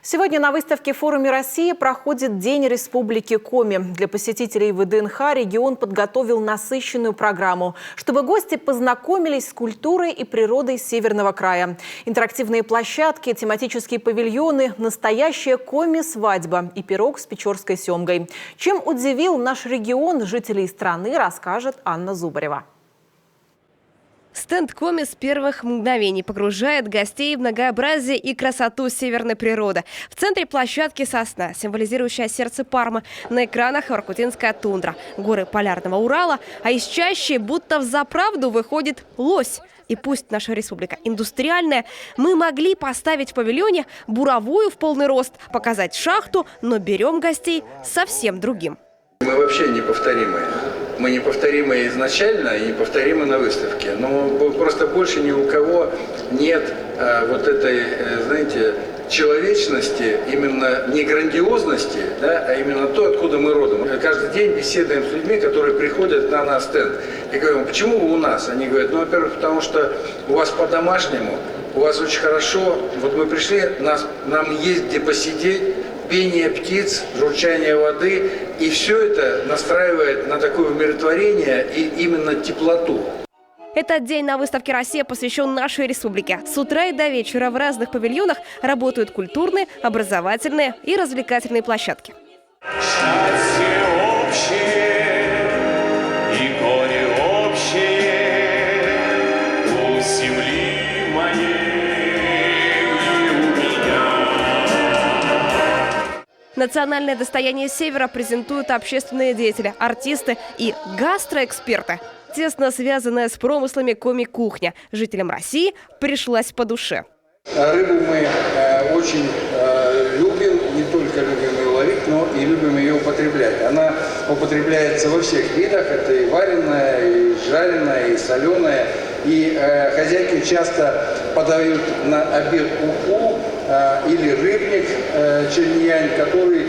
Сегодня на выставке в Форуме России проходит День Республики Коми. Для посетителей ВДНХ регион подготовил насыщенную программу, чтобы гости познакомились с культурой и природой Северного края. Интерактивные площадки, тематические павильоны, настоящая коми-свадьба и пирог с печорской семгой. Чем удивил наш регион, жителей страны, расскажет Анна Зубарева. Стенд Коми с первых мгновений погружает гостей в многообразие и красоту северной природы. В центре площадки сосна, символизирующая сердце Пармы. На экранах воркутинская тундра, горы полярного Урала, а из чащи будто взаправду выходит лось. И пусть наша республика индустриальная, мы могли поставить в павильоне буровую в полный рост, показать шахту, но берем гостей совсем другим. Мы вообще неповторимые. Мы неповторимы изначально и неповторимы на выставке. Но просто больше ни у кого нет вот этой, знаете, человечности, именно не грандиозности, да, а именно то, откуда мы родом. Мы каждый день беседуем с людьми, которые приходят на наш стенд. И говорим, почему вы у нас? Они говорят, ну, во-первых, потому что у вас по-домашнему, у вас очень хорошо. Вот мы пришли, нам есть где посидеть, пение птиц, журчание воды. И все это настраивает на такое умиротворение и именно теплоту. Этот день на выставке «Россия» посвящен нашей республике. С утра и до вечера в разных павильонах работают культурные, образовательные и развлекательные площадки. Счастье общее и горе общее у земли моей и у меня. Национальное достояние Севера презентуют общественные деятели, артисты и гастроэксперты. Тесно связанная с промыслами коми-кухня жителям России пришлась по душе. Рыбу мы очень любим, не только любим ее ловить, но и любим ее употреблять. Она употребляется во всех видах, это и вареная, и жареная, и соленая. И хозяйки часто подают на обед уху или рыбник черньянь, который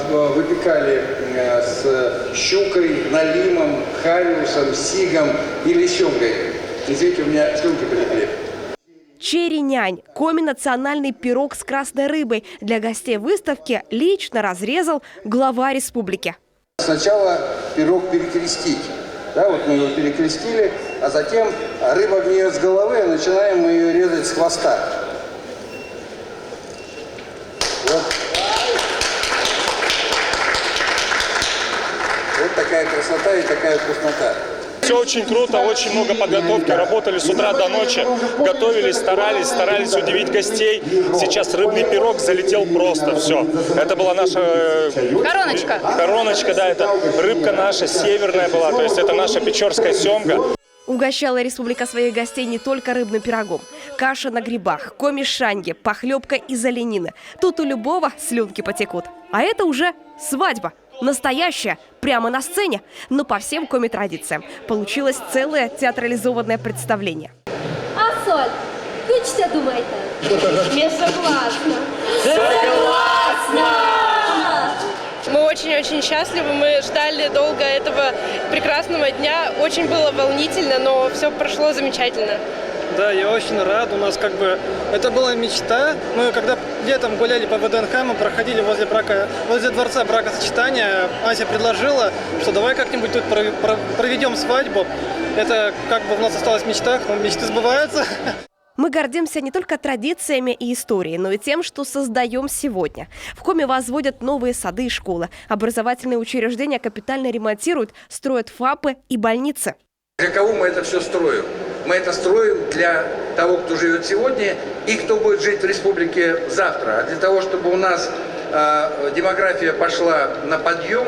выпекали с щукой, налимом, хариусом, сигом или семгой. Извините, у меня слюнки потекли. Черенянь – коми-национальный пирог с красной рыбой. Для гостей выставки лично разрезал глава республики. Сначала пирог перекрестить. Да, вот мы его перекрестили, а затем рыба гниет с головы, а начинаем мы ее резать с хвоста. Вот. Вот такая красота и такая вкуснота. Все очень круто, очень много подготовки. Работали с утра до ночи, готовились, старались удивить гостей. Сейчас рыбный пирог залетел просто, все. Это была наша короночка. Короночка, да, это рыбка наша, северная была, то есть это наша печорская семга. Угощала республика своих гостей не только рыбным пирогом. Каша на грибах, коми-шаньги, похлебка из оленины. Тут у любого слюнки потекут. А это уже свадьба. Настоящая, прямо на сцене, но по всем коми-традициям. Получилось целое театрализованное представление. А соль? Ви що думаєте? Я согласна. Согласна! Мы очень-очень счастливы, мы ждали долго этого прекрасного дня. Очень было волнительно, но все прошло замечательно. Да, я очень рад. У нас это была мечта. Мы когда летом гуляли по ВДНХ, мы проходили возле дворца бракосочетания. Ася предложила, что давай как-нибудь тут проведем свадьбу. Это у нас осталась в мечтах, но мечты сбываются. Мы гордимся не только традициями и историей, но и тем, что создаем сегодня. В Коми возводят новые сады и школы. Образовательные учреждения капитально ремонтируют, строят ФАПы и больницы. Для кого мы это все строим? Мы это строим для того, кто живет сегодня и кто будет жить в республике завтра. А для того, чтобы у нас демография пошла на подъем,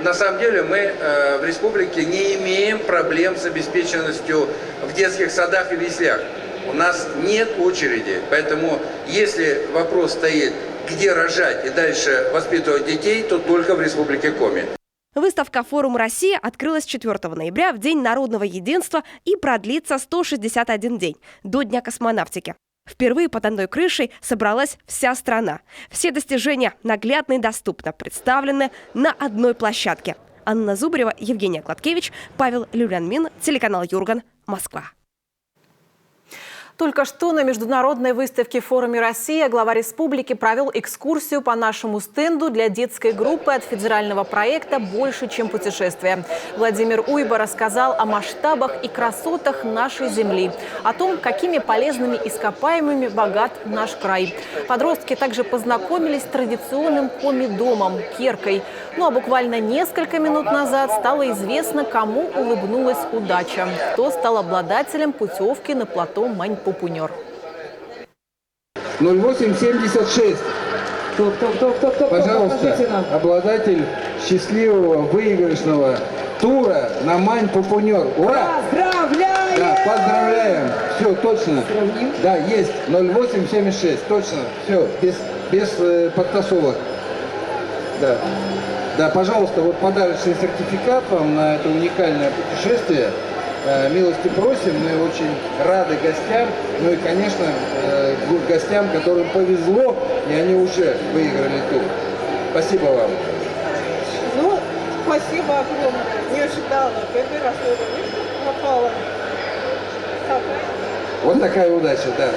на самом деле мы в республике не имеем проблем с обеспеченностью в детских садах и яслях. У нас нет очереди, поэтому если вопрос стоит, где рожать и дальше воспитывать детей, то только в республике Коми. Выставка «Форум России» открылась 4 ноября в День народного единства и продлится 161 день, до Дня космонавтики. Впервые под одной крышей собралась вся страна. Все достижения наглядно и доступно представлены на одной площадке. Анна Зубарева, Евгения Гладкевич, Павел Люлянмин, телеканал Юрган, Москва. Только что на международной выставке в форуме «Россия» глава республики провел экскурсию по нашему стенду для детской группы от федерального проекта «Больше, чем путешествие». Владимир Уйба рассказал о масштабах и красотах нашей земли, о том, какими полезными ископаемыми богат наш край. Подростки также познакомились с традиционным коми-домом – керкой. Ну а буквально несколько минут назад стало известно, кому улыбнулась удача, кто стал обладателем путевки на плато Мань-Пупунер. 0876. Пожалуйста, обладатель счастливого выигрышного тура на Мань-Пупунер. Ура! Поздравляем! Да, поздравляем. Все, точно. Да, есть. 0876. Точно. Все, без подтасовок. Да. Да, пожалуйста, вот подарочный сертификат вам на это уникальное путешествие. Милости просим, мы очень рады гостям, ну и, конечно, гостям, которым повезло, и они уже выиграли тур. Спасибо вам. Ну, спасибо огромное. Не ожидала. Первый раз попала. Вот такая удача, да.